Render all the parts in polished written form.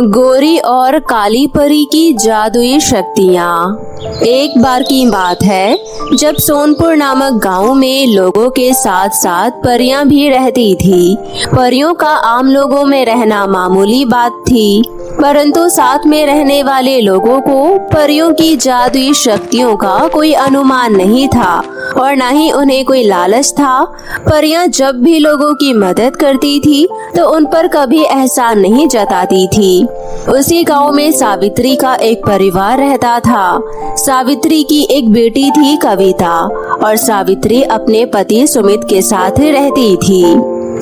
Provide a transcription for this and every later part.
गोरी और काली परी की जादुई शक्तियाँ। एक बार की बात है जब सोनपुर नामक गांव में लोगों के साथ साथ परियां भी रहती थी। परियों का आम लोगों में रहना मामूली बात थी, परंतु साथ में रहने वाले लोगों को परियों की जादुई शक्तियों का कोई अनुमान नहीं था और न ही उन्हें कोई लालच था। परियां जब भी लोगों की मदद करती थी तो उन पर कभी एहसान नहीं जताती थी। उसी गांव में सावित्री का एक परिवार रहता था। सावित्री की एक बेटी थी कविता और सावित्री अपने पति सुमित के साथ रहती थी।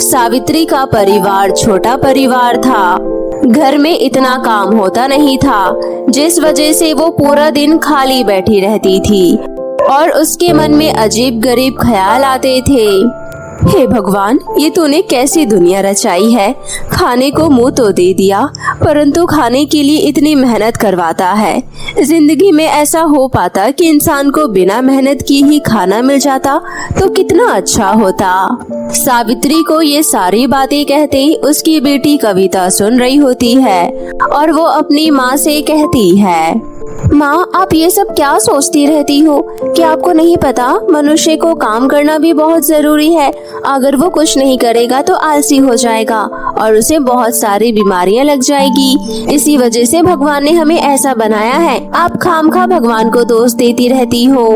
सावित्री का परिवार छोटा परिवार था। घर में इतना काम होता नहीं था, जिस वजह से वो पूरा दिन खाली बैठी रहती थी और उसके मन में अजीब गरीब ख्याल आते थे। हे भगवान, ये तूने कैसी दुनिया रचाई है। खाने को मुंह तो दे दिया, परंतु खाने के लिए इतनी मेहनत करवाता है। जिंदगी में ऐसा हो पाता कि इंसान को बिना मेहनत की ही खाना मिल जाता तो कितना अच्छा होता। सावित्री को ये सारी बातें कहते उसकी बेटी कविता सुन रही होती है और वो अपनी माँ से कहती है, माँ, आप ये सब क्या सोचती रहती हो? क्या आपको नहीं पता मनुष्य को काम करना भी बहुत जरूरी है। अगर वो कुछ नहीं करेगा तो आलसी हो जाएगा और उसे बहुत सारी बीमारियां लग जाएगी। इसी वजह से भगवान ने हमें ऐसा बनाया है। आप खामखा भगवान को दोष देती रहती हो।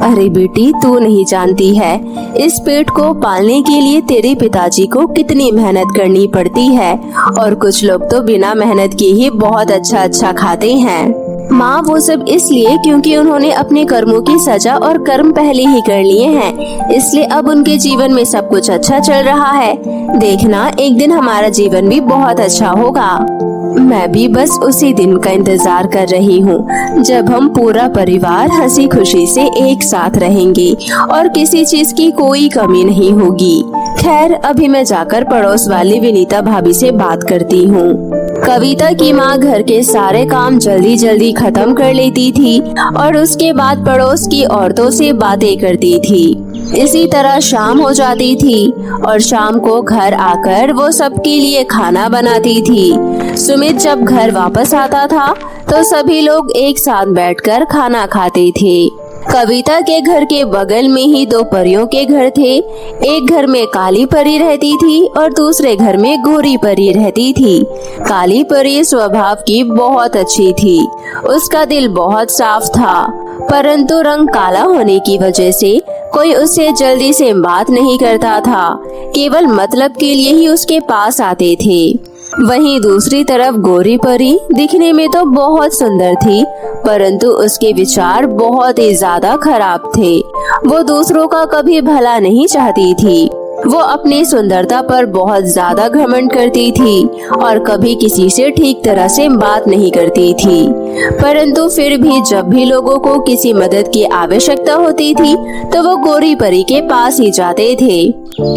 अरे बेटी, तू नहीं जानती है, इस पेट को पालने के लिए तेरे पिताजी को कितनी मेहनत करनी पड़ती है और कुछ लोग तो बिना मेहनत के ही बहुत अच्छा खाते हैं। माँ, वो सब इसलिए क्योंकि उन्होंने अपने कर्मों की सजा और कर्म पहले ही कर लिए हैं, इसलिए अब उनके जीवन में सब कुछ अच्छा चल रहा है। देखना, एक दिन हमारा जीवन भी बहुत अच्छा होगा। मैं भी बस उसी दिन का इंतजार कर रही हूँ जब हम पूरा परिवार हंसी खुशी से एक साथ रहेंगे और किसी चीज की कोई कमी नहीं होगी। खैर, अभी मैं जाकर पड़ोस वाली विनीता भाभी से बात करती हूँ। कविता की माँ घर के सारे काम जल्दी जल्दी खत्म कर लेती थी और उसके बाद पड़ोस की औरतों से बातें करती थी। इसी तरह शाम हो जाती थी और शाम को घर आकर वो सबके लिए खाना बनाती थी। सुमित जब घर वापस आता था तो सभी लोग एक साथ बैठकर खाना खाते थे। कविता के घर के बगल में ही दो परियों के घर थे। एक घर में काली परी रहती थी और दूसरे घर में गोरी परी रहती थी। काली परी स्वभाव की बहुत अच्छी थी। उसका दिल बहुत साफ था, परंतु रंग काला होने की वजह से कोई उससे जल्दी से बात नहीं करता था। केवल मतलब के लिए ही उसके पास आते थे। वहीं दूसरी तरफ गोरी परी दिखने में तो बहुत सुंदर थी, परंतु उसके विचार बहुत ही ज्यादा खराब थे। वो दूसरों का कभी भला नहीं चाहती थी। वो अपनी सुंदरता पर बहुत ज्यादा घमंड करती थी और कभी किसी से ठीक तरह से बात नहीं करती थी। परंतु फिर भी जब भी लोगों को किसी मदद की आवश्यकता होती थी तो वो गोरी परी के पास ही जाते थे।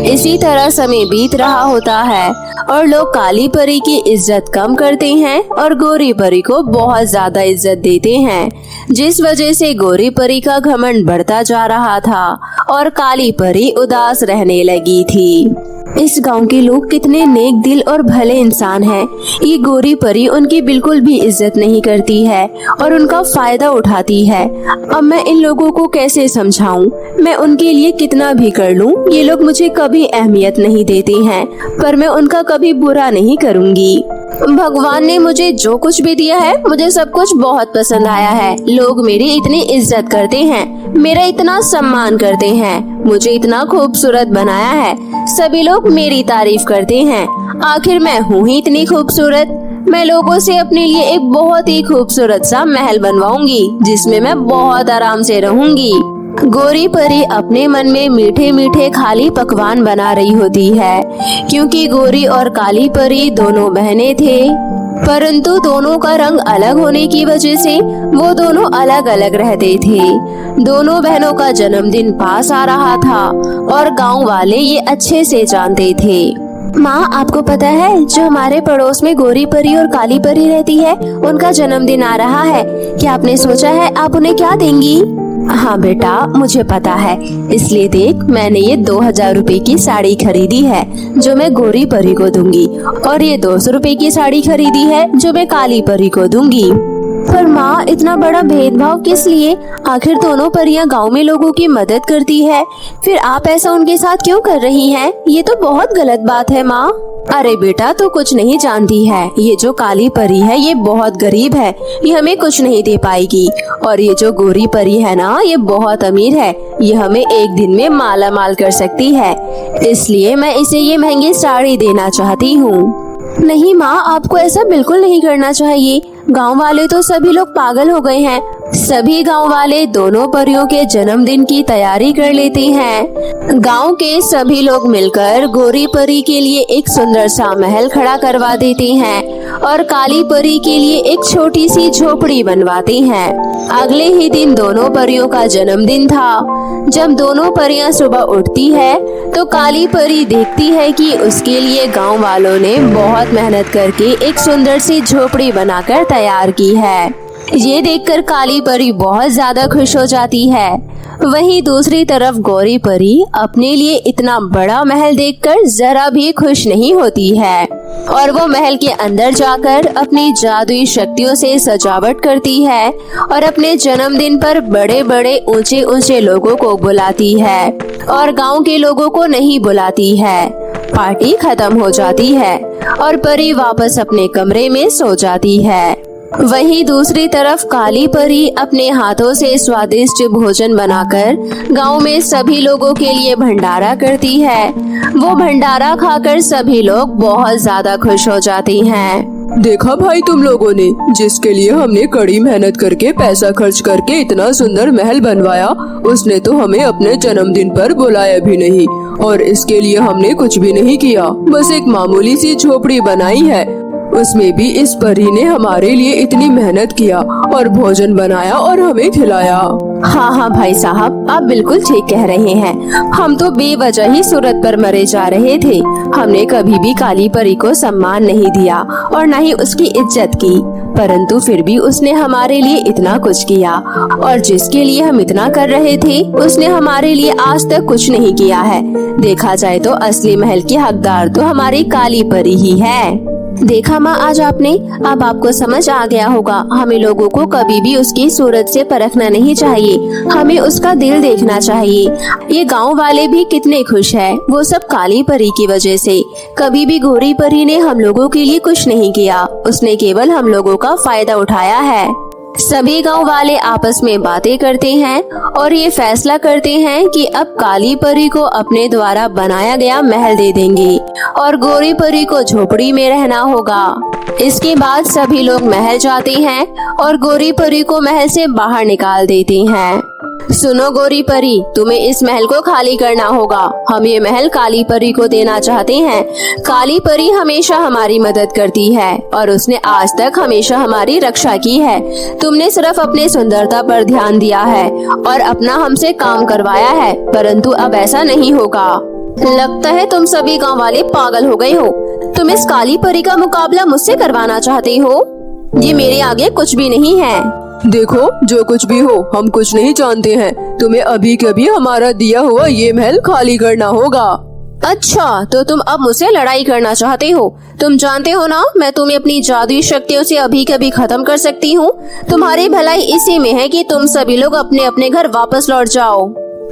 इसी तरह समय बीत रहा होता है और लोग काली परी की इज्जत कम करते हैं और गोरी परी को बहुत ज्यादा इज्जत देते हैं, जिस वजह से गोरी परी का घमंड बढ़ता जा रहा था और काली परी उदास रहने लगी थी। इस गांव के लोग कितने नेक दिल और भले इंसान हैं। ये गोरी परी उनकी बिल्कुल भी इज्जत नहीं करती है और उनका फायदा उठाती है। अब मैं इन लोगों को कैसे समझाऊं? मैं उनके लिए कितना भी कर लूं, ये लोग मुझे कभी अहमियत नहीं देते हैं, पर मैं उनका कभी बुरा नहीं करूंगी। भगवान ने मुझे जो कुछ भी दिया है, मुझे सब कुछ बहुत पसंद आया है। लोग मेरी इतनी इज्जत करते हैं, मेरा इतना सम्मान करते हैं, मुझे इतना खूबसूरत बनाया है। सभी लोग मेरी तारीफ करते हैं। आखिर मैं हूँ ही इतनी खूबसूरत। मैं लोगों से अपने लिए एक बहुत ही खूबसूरत सा महल बनवाऊंगी जिसमें मैं बहुत आराम से रहूंगी। गोरी परी अपने मन में मीठे मीठे खाली पकवान बना रही होती है, क्योंकि गोरी और काली परी दोनों बहनें थे, परंतु दोनों का रंग अलग होने की वजह से वो दोनों अलग अलग रहते थे। दोनों बहनों का जन्मदिन पास आ रहा था और गांव वाले ये अच्छे से जानते थे। माँ, आपको पता है जो हमारे पड़ोस में गोरी परी और काली परी रहती है, उनका जन्मदिन आ रहा है। क्या आपने सोचा है आप उन्हें क्या देंगी? हाँ बेटा, मुझे पता है। इसलिए देख, मैंने ये 2000 रुपए की साड़ी खरीदी है जो मैं गोरी परी को दूंगी, और ये 200 रुपए की साड़ी खरीदी है जो मैं काली परी को दूंगी। पर माँ, इतना बड़ा भेदभाव किस लिए? आखिर दोनों परियां गांव में लोगों की मदद करती है, फिर आप ऐसा उनके साथ क्यों कर रही हैं? ये तो बहुत गलत बात है माँ। अरे बेटा, तू कुछ नहीं जानती है। ये जो काली परी है ये बहुत गरीब है, ये हमें कुछ नहीं दे पाएगी। और ये जो गोरी परी है ना, ये बहुत अमीर है, ये हमें एक दिन में माला माल कर सकती है। इसलिए मैं इसे ये महंगी साड़ी देना चाहती हूँ। नहीं माँ, आपको ऐसा बिल्कुल नहीं करना चाहिए। गांव वाले तो सभी लोग पागल हो गए हैं। सभी गांव वाले दोनों परियों के जन्मदिन की तैयारी कर लेते हैं। गांव के सभी लोग मिलकर गोरी परी के लिए एक सुंदर सा महल खड़ा करवा देते हैं और काली परी के लिए एक छोटी सी झोपड़ी बनवाते हैं। अगले ही दिन दोनों परियों का जन्मदिन था। जब दोनों परियां सुबह उठती है तो काली परी देखती है कि उसके लिए गांव वालों ने बहुत मेहनत करके एक सुंदर सी झोपड़ी बनाकर तैयार की है। ये देखकर काली परी बहुत ज्यादा खुश हो जाती है। वहीं दूसरी तरफ गोरी परी अपने लिए इतना बड़ा महल देखकर जरा भी खुश नहीं होती है और वो महल के अंदर जाकर अपनी जादुई शक्तियों से सजावट करती है और अपने जन्मदिन पर बड़े बड़े ऊंचे ऊंचे लोगों को बुलाती है और गांव के लोगों को नहीं बुलाती है। पार्टी खत्म हो जाती है और परी वापस अपने कमरे में सो जाती है। वहीं दूसरी तरफ काली परी अपने हाथों से स्वादिष्ट भोजन बनाकर गांव में सभी लोगों के लिए भंडारा करती है। वो भंडारा खाकर सभी लोग बहुत ज्यादा खुश हो जाती हैं। देखा भाई तुम लोगों ने, जिसके लिए हमने कड़ी मेहनत करके पैसा खर्च करके इतना सुंदर महल बनवाया, उसने तो हमें अपने जन्मदिन पर बुलाया भी नहीं और इसके लिए हमने कुछ भी नहीं किया, बस एक मामूली सी झोपड़ी बनाई है। उसमें भी इस परी ने हमारे लिए इतनी मेहनत किया और भोजन बनाया और हमें खिलाया। हाँ भाई साहब, आप बिल्कुल ठीक कह रहे हैं। हम तो बेवजह ही सूरत पर मरे जा रहे थे। हमने कभी भी काली परी को सम्मान नहीं दिया और न ही उसकी इज्जत की, परंतु फिर भी उसने हमारे लिए इतना कुछ किया और जिसके लिए हम इतना कर रहे थे उसने हमारे लिए आज तक कुछ नहीं किया है। देखा जाए तो असली महल की हकदार तो हमारी काली परी ही है। देखा माँ, आज आपने, अब आपको समझ आ गया होगा। हमें लोगों को कभी भी उसकी सूरत से परखना नहीं चाहिए, हमें उसका दिल देखना चाहिए। ये गांव वाले भी कितने खुश हैं, वो सब काली परी की वजह से। कभी भी गोरी परी ने हम लोगों के लिए कुछ नहीं किया, उसने केवल हम लोगों का फायदा उठाया है। सभी गांव वाले आपस में बातें करते हैं और ये फैसला करते हैं कि अब काली परी को अपने द्वारा बनाया गया महल दे देंगे और गोरी परी को झोपड़ी में रहना होगा। इसके बाद सभी लोग महल जाते हैं और गोरी परी को महल से बाहर निकाल देते हैं। सुनो गोरी परी, तुम्हें इस महल को खाली करना होगा। हम ये महल काली परी को देना चाहते हैं। काली परी हमेशा हमारी मदद करती है और उसने आज तक हमेशा हमारी रक्षा की है। तुमने सिर्फ अपने सुंदरता पर ध्यान दिया है और अपना हमसे काम करवाया है, परंतु अब ऐसा नहीं होगा। लगता है तुम सभी गांव वाले पागल हो गए हो। तुम इस काली परी का मुकाबला मुझसे करवाना चाहते हो? ये मेरे आगे कुछ भी नहीं है। देखो, जो कुछ भी हो, हम कुछ नहीं जानते हैं। तुम्हें अभी कभी हमारा दिया हुआ ये महल खाली करना होगा। अच्छा, तो तुम अब मुझसे लड़ाई करना चाहते हो? तुम जानते हो ना, मैं तुम्हें अपनी जादुई शक्तियों से अभी कभी खत्म कर सकती हूँ। तुम्हारी भलाई इसी में है कि तुम सभी लोग अपने अपने घर वापस लौट जाओ।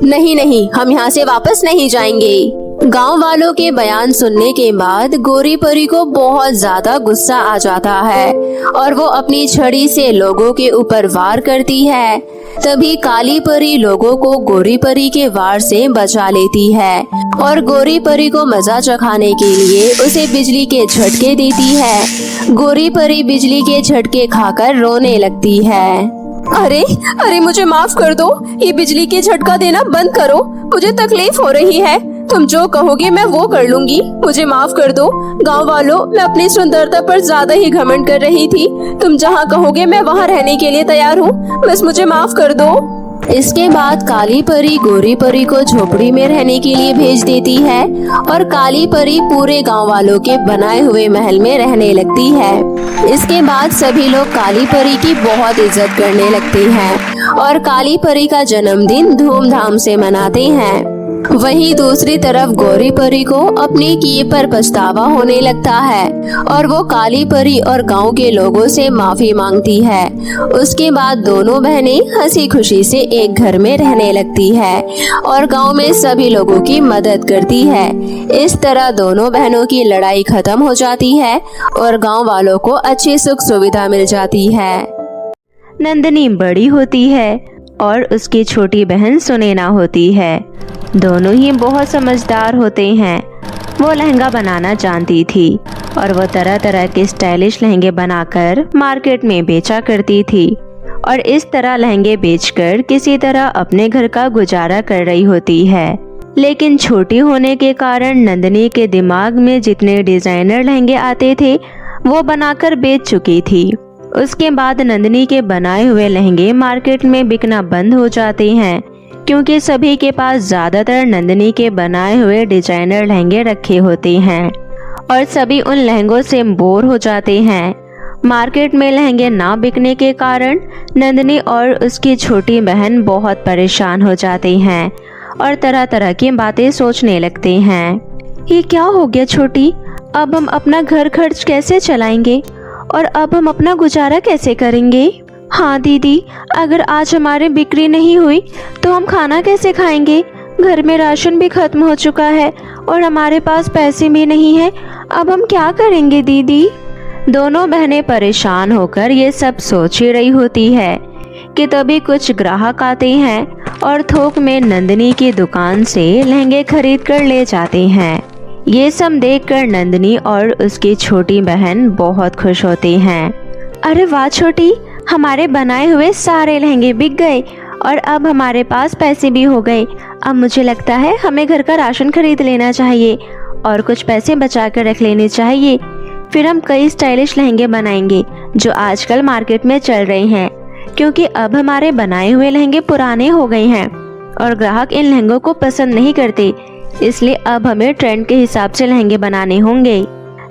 नहीं, हम यहाँ से वापस नहीं जाएंगे। गांव वालों के बयान सुनने के बाद गोरी परी को बहुत ज्यादा गुस्सा आ जाता है और वो अपनी छड़ी से लोगों के ऊपर वार करती है। तभी काली परी लोगों को गोरी परी के वार से बचा लेती है और गोरी परी को मजा चखाने के लिए उसे बिजली के झटके देती है। गोरी परी बिजली के झटके खाकर रोने लगती है। अरे मुझे माफ कर दो, ये बिजली के झटका देना बंद करो, मुझे तकलीफ हो रही है। तुम जो कहोगे मैं वो कर लूंगी, मुझे माफ कर दो। गांव वालों, मैं अपनी सुंदरता पर ज्यादा ही घमंड कर रही थी। तुम जहाँ कहोगे मैं वहाँ रहने के लिए तैयार हूँ, बस मुझे माफ कर दो। इसके बाद काली परी गोरी परी को झोपड़ी में रहने के लिए भेज देती है और काली परी पूरे गांव वालों के बनाए हुए महल में रहने लगती है। इसके बाद सभी लोग काली परी की बहुत इज्जत करने लगते हैं और काली परी का जन्मदिन धूमधाम से मनाते हैं। वहीं दूसरी तरफ गोरी परी को अपने किए पर पछतावा होने लगता है और वो काली परी और गांव के लोगों से माफी मांगती है। उसके बाद दोनों बहनें हंसी खुशी से एक घर में रहने लगती है और गांव में सभी लोगों की मदद करती है। इस तरह दोनों बहनों की लड़ाई खत्म हो जाती है और गांव वालों को अच्छी सुख सुविधा मिल जाती है। नंदिनी बड़ी होती है और उसकी छोटी बहन सुनैना होती है। दोनों ही बहुत समझदार होते हैं। वो लहंगा बनाना जानती थी और वो तरह तरह के स्टाइलिश लहंगे बनाकर मार्केट में बेचा करती थी और इस तरह लहंगे बेचकर किसी तरह अपने घर का गुजारा कर रही होती है। लेकिन छोटी होने के कारण नंदिनी के दिमाग में जितने डिजाइनर लहंगे आते थे वो बनाकर बेच चुकी थी। उसके बाद नंदिनी के बनाए हुए लहंगे मार्केट में बिकना बंद हो जाते हैं क्योंकि सभी के पास ज्यादातर नंदिनी के बनाए हुए डिजाइनर लहंगे रखे होते हैं और सभी उन लहंगों से बोर हो जाते हैं। मार्केट में लहंगे ना बिकने के कारण नंदिनी और उसकी छोटी बहन बहुत परेशान हो जाते हैं और तरह तरह की बातें सोचने लगते हैं। ये क्या हो गया छोटी, अब हम अपना घर खर्च कैसे चलाएंगे और अब हम अपना गुजारा कैसे करेंगे? हाँ दीदी, अगर आज हमारी बिक्री नहीं हुई तो हम खाना कैसे खाएंगे? घर में राशन भी खत्म हो चुका है और हमारे पास पैसे भी नहीं है। अब हम क्या करेंगे दीदी? दोनों बहनें परेशान होकर ये सब सोच ही रही होती है कि तभी कुछ ग्राहक आते हैं और थोक में नंदिनी की दुकान से लहंगे खरीद कर ले जाते हैं। ये सब देखकर नंदिनी और उसकी छोटी बहन बहुत खुश होते हैं। अरे वाह छोटी, हमारे बनाए हुए सारे लहंगे बिक गए और अब हमारे पास पैसे भी हो गए। अब मुझे लगता है हमें घर का राशन खरीद लेना चाहिए और कुछ पैसे बचा कर रख लेने चाहिए। फिर हम कई स्टाइलिश लहंगे बनाएंगे जो आजकल मार्केट में चल रहे हैं, क्योंकि अब हमारे बनाए हुए लहंगे पुराने हो गए हैं और ग्राहक इन लहंगों को पसंद नहीं करते। इसलिए अब हमें ट्रेंड के हिसाब से लहंगे बनाने होंगे।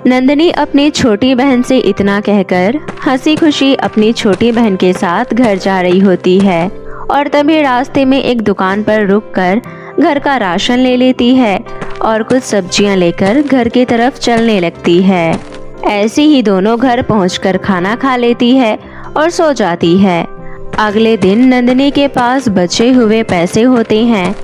नंदिनी अपनी छोटी बहन से इतना कहकर हंसी खुशी अपनी छोटी बहन के साथ घर जा रही होती है और तभी रास्ते में एक दुकान पर रुककर घर का राशन ले लेती है और कुछ सब्जियां लेकर घर की तरफ चलने लगती है। ऐसे ही दोनों घर पहुंचकर खाना खा लेती है और सो जाती है। अगले दिन नंदिनी के पास बचे हुए पैसे होते हैं।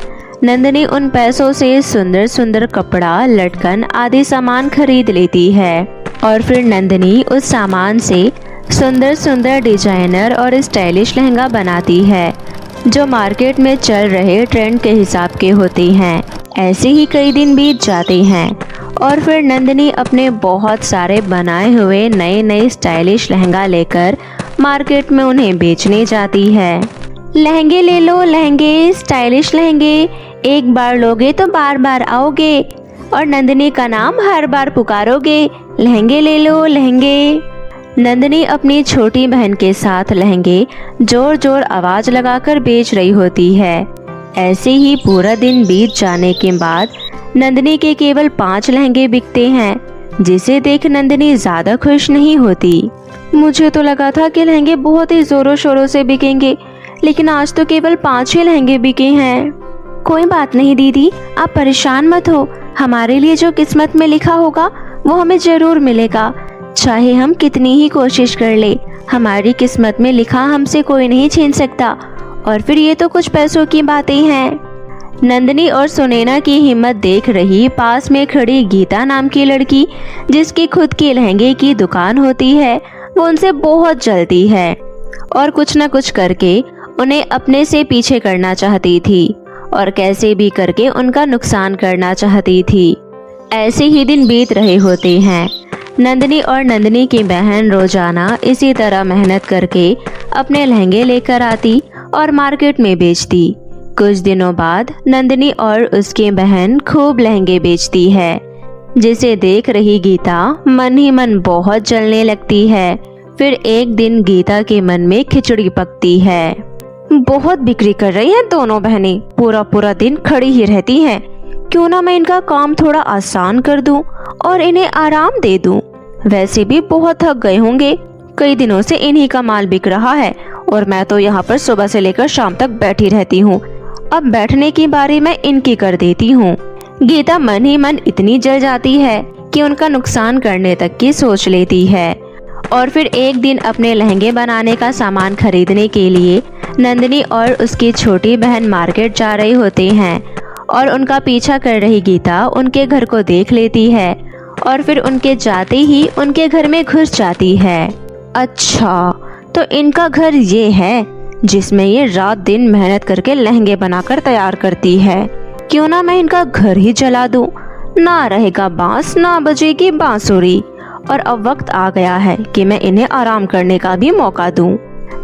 नंदिनी उन पैसों से सुंदर सुंदर कपड़ा, लटकन आदि सामान खरीद लेती है और फिर नंदिनी उस सामान से सुंदर सुंदर डिजाइनर और स्टाइलिश लहंगा बनाती है जो मार्केट में चल रहे ट्रेंड के हिसाब के होते हैं। ऐसे ही कई दिन बीत जाते हैं और फिर नंदिनी अपने बहुत सारे बनाए हुए नए नए स्टाइलिश लहंगा लेकर मार्केट में उन्हें बेचने जाती है। लहंगे ले लो लहंगे, स्टाइलिश लहंगे, एक बार लोगे तो बार बार आओगे और नंदिनी का नाम हर बार पुकारोगे। लहंगे ले लो लहंगे। नंदिनी अपनी छोटी बहन के साथ लहंगे जोर जोर आवाज लगाकर बेच रही होती है। ऐसे ही पूरा दिन बीत जाने के बाद नंदिनी के केवल 5 लहंगे बिकते हैं, जिसे देख नंदिनी ज्यादा खुश नहीं होती। मुझे तो लगा था कि लहंगे बहुत ही जोरों शोरों से बिकेंगे, लेकिन आज तो केवल 5 ही लहंगे बिके हैं। कोई बात नहीं दीदी, आप परेशान मत हो। हमारे लिए जो किस्मत में लिखा होगा वो हमें जरूर मिलेगा, चाहे हम कितनी ही कोशिश कर ले। हमारी किस्मत में लिखा हमसे कोई नहीं छीन सकता। और फिर ये तो कुछ पैसों की बातें हैं। नंदिनी और सुनैना की हिम्मत देख रही पास में खड़ी गीता नाम की लड़की, जिसकी खुद की लहंगे की दुकान होती है, वो उनसे बहुत जलती है और कुछ न कुछ करके उन्हें अपने से पीछे करना चाहती थी और कैसे भी करके उनका नुकसान करना चाहती थी। ऐसे ही दिन बीत रहे होते हैं। नंदिनी और नंदिनी की बहन रोजाना इसी तरह मेहनत करके अपने लहंगे लेकर आती और मार्केट में बेचती। कुछ दिनों बाद नंदिनी और उसकी बहन खूब लहंगे बेचती है, जिसे देख रही गीता मन ही मन बहुत जलने लगती है। फिर एक दिन गीता के मन में खिचड़ी पकती है। बहुत बिक्री कर रही हैं दोनों बहनें, पूरा पूरा दिन खड़ी ही रहती हैं। क्यों ना मैं इनका काम थोड़ा आसान कर दूं और इन्हें आराम दे दूं। वैसे भी बहुत थक गए होंगे, कई दिनों से इन्हीं का माल बिक रहा है और मैं तो यहाँ पर सुबह से लेकर शाम तक बैठी रहती हूँ। अब बैठने की बारी मैं इनकी कर देती हूँ। गीता मन ही मन इतनी जल जाती है कि उनका नुकसान करने तक की सोच लेती है। और फिर एक दिन अपने लहंगे बनाने का सामान खरीदने के लिए नंदिनी और उसकी छोटी बहन मार्केट जा रहे होते हैं और उनका पीछा कर रही गीता उनके घर को देख लेती है और फिर उनके जाते ही उनके घर में घुस जाती है। अच्छा, तो इनका घर ये है जिसमें ये रात दिन मेहनत करके लहंगे बनाकर तैयार करती है। क्यों ना मैं इनका घर ही जला दूं, ना रहेगा बांस ना बजेगी बांसुरी। और अब वक्त आ गया है कि मैं इन्हें आराम करने का भी मौका दूं।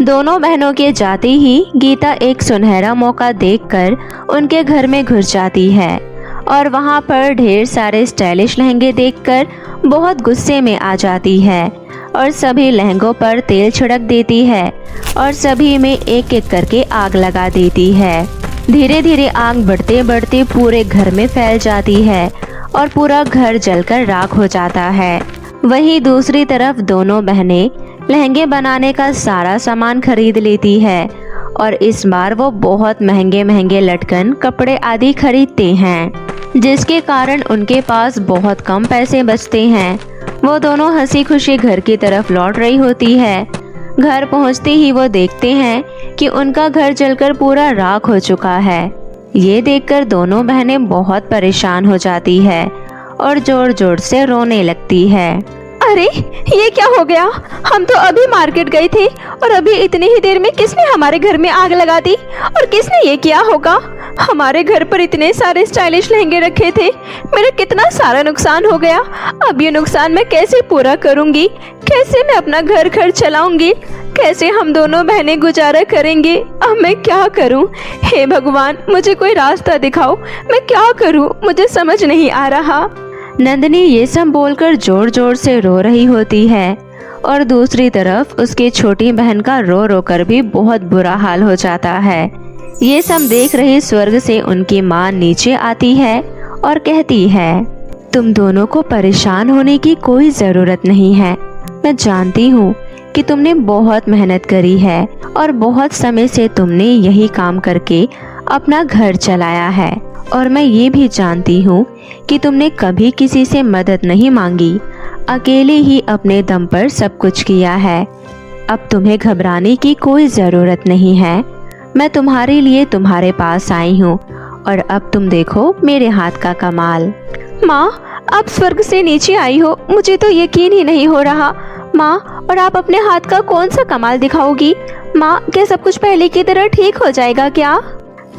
दोनों बहनों के जाते ही गीता एक सुनहरा मौका देखकर उनके घर में घुस जाती है और वहां पर ढेर सारे स्टाइलिश लहंगे देखकर बहुत गुस्से में आ जाती है और सभी लहंगों पर तेल छिड़क देती है और सभी में एक एक करके आग लगा देती है। धीरे धीरे आग बढ़ते बढ़ते पूरे घर में फैल जाती है और पूरा घर जलकर राख हो जाता है। वहीं दूसरी तरफ दोनों बहनें लहंगे बनाने का सारा सामान खरीद लेती है और इस बार वो बहुत महंगे महंगे लटकन, कपड़े आदि खरीदते हैं, जिसके कारण उनके पास बहुत कम पैसे बचते हैं। वो दोनों हंसी खुशी घर की तरफ लौट रही होती है। घर पहुंचते ही वो देखते हैं कि उनका घर जलकर पूरा राख हो चुका है। ये देखकर दोनों बहनें बहुत परेशान हो जाती है और जोर जोर से रोने लगती है। अरे ये क्या हो गया? हम तो अभी मार्केट गए थे और अभी इतनी ही देर में किसने हमारे घर में आग लगा दी? और किसने ये किया होगा? हमारे घर पर इतने सारे स्टाइलिश लहंगे रखे थे, मेरा कितना सारा नुकसान हो गया। अब ये नुकसान मैं कैसे पूरा करूंगी? कैसे मैं अपना घर खर्च चलाऊंगी? कैसे हम दोनों बहनें गुजारा करेंगे? अब मैं क्या करूं? हे भगवान, मुझे कोई रास्ता दिखाओ, मैं क्या करूं? मुझे समझ नहीं आ रहा। नंदिनी ये सब बोलकर जोर जोर से रो रही होती है और दूसरी तरफ उसकी छोटी बहन का रो रो कर भी बहुत बुरा हाल हो जाता है। ये सब देख रही स्वर्ग से उनकी माँ नीचे आती है और कहती है, तुम दोनों को परेशान होने की कोई जरूरत नहीं है। मैं जानती हूँ कि तुमने बहुत मेहनत करी है और बहुत समय से तुमने यही काम करके अपना घर चलाया है और मैं ये भी जानती हूँ कि तुमने कभी किसी से मदद नहीं मांगी, अकेले ही अपने दम पर सब कुछ किया है। अब तुम्हें घबराने की कोई ज़रूरत नहीं है। मैं तुम्हारे लिए तुम्हारे पास आई हूँ और अब तुम देखो मेरे हाथ का कमाल। माँ, आप स्वर्ग से नीचे आई हो, मुझे तो यकीन ही नहीं हो रहा। माँ, और आप अपने हाथ का कौन सा कमाल दिखाओगी? माँ, क्या सब कुछ पहले की तरह ठीक हो जाएगा क्या?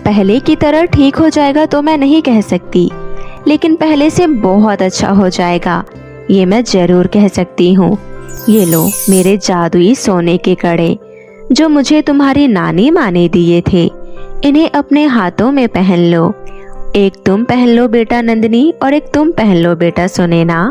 पहले की तरह ठीक हो जाएगा तो मैं नहीं कह सकती, लेकिन पहले से बहुत अच्छा हो जाएगा, ये मैं जरूर कह सकती हूँ। ये लो मेरे जादुई सोने के कड़े जो मुझे तुम्हारी नानी माँ ने दिए थे, इन्हें अपने हाथों में पहन लो। एक तुम पहन लो बेटा नंदिनी और एक तुम पहन लो बेटा सुनैना।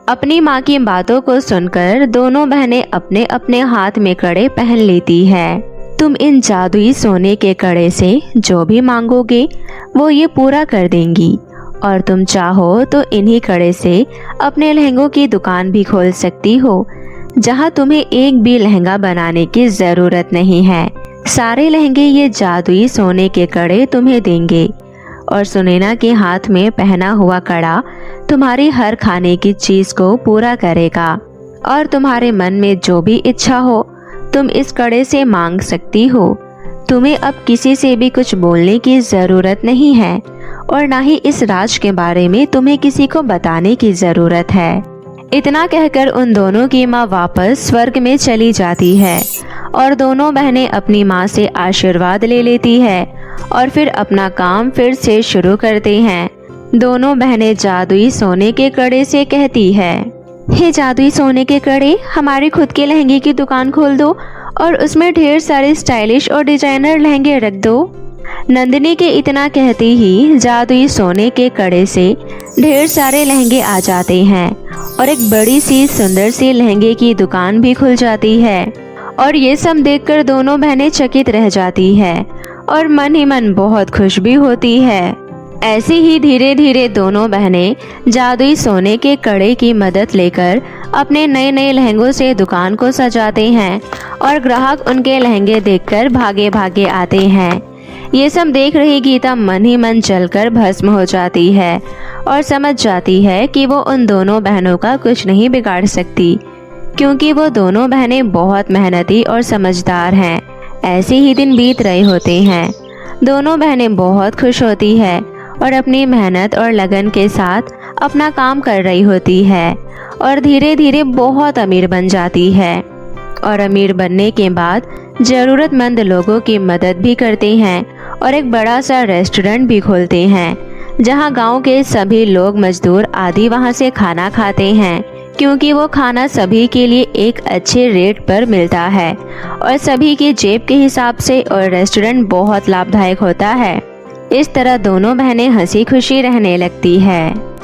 अपनी माँ की बातों को सुनकर दोनों बहनें अपने अपने हाथ में कड़े पहन लेती है। तुम इन जादुई सोने के कड़े से जो भी मांगोगे वो ये पूरा कर देंगी और तुम चाहो तो इन्हीं कड़े से अपने लहंगों की दुकान भी खोल सकती हो, जहाँ तुम्हें एक भी लहंगा बनाने की जरूरत नहीं है। सारे लहंगे ये जादुई सोने के कड़े तुम्हें देंगे और सुनैना के हाथ में पहना हुआ कड़ा तुम्हारी हर खाने की चीज को पूरा करेगा और तुम्हारे मन में जो भी इच्छा हो तुम इस कड़े से मांग सकती हो। तुम्हें अब किसी से भी कुछ बोलने की जरूरत नहीं है और ना ही इस राज के बारे में तुम्हें किसी को बताने की जरूरत है। इतना कहकर उन दोनों की माँ वापस स्वर्ग में चली जाती है और दोनों बहनें अपनी माँ से आशीर्वाद ले लेती है और फिर अपना काम फिर से शुरू करते हैं। दोनों बहनें जादुई सोने के कड़े से कहती है, हे जादुई सोने के कड़े, हमारे खुद के लहंगे की दुकान खोल दो और उसमें ढेर सारे स्टाइलिश और डिजाइनर लहंगे रख दो। नंदिनी के इतना कहते ही जादुई सोने के कड़े से ढेर सारे लहंगे आ जाते हैं और एक बड़ी सी सुंदर सी लहंगे की दुकान भी खुल जाती है और ये सब देखकर दोनों बहनें चकित रह जाती है और मन ही मन बहुत खुश भी होती है। ऐसे ही धीरे धीरे दोनों बहनें जादुई सोने के कड़े की मदद लेकर अपने नए नए लहंगों से दुकान को सजाते हैं और ग्राहक उनके लहंगे देखकर भागे भागे आते हैं। ये सब देख रही गीता मन ही मन जलकर भस्म हो जाती है और समझ जाती है कि वो उन दोनों बहनों का कुछ नहीं बिगाड़ सकती, क्योंकि वो दोनों बहनें बहुत मेहनती और समझदार हैं। ऐसे ही दिन बीत रहे होते हैं। दोनों बहनें बहुत खुश होती है और अपनी मेहनत और लगन के साथ अपना काम कर रही होती है और धीरे धीरे बहुत अमीर बन जाती है। और अमीर बनने के बाद ज़रूरतमंद लोगों की मदद भी करते हैं और एक बड़ा सा रेस्टोरेंट भी खोलते हैं, जहां गांव के सभी लोग, मजदूर आदि वहां से खाना खाते हैं, क्योंकि वो खाना सभी के लिए एक अच्छे रेट पर मिलता है और सभी के जेब के हिसाब से, और रेस्टोरेंट बहुत लाभदायक होता है। इस तरह दोनों बहनें हंसी खुशी रहने लगती है।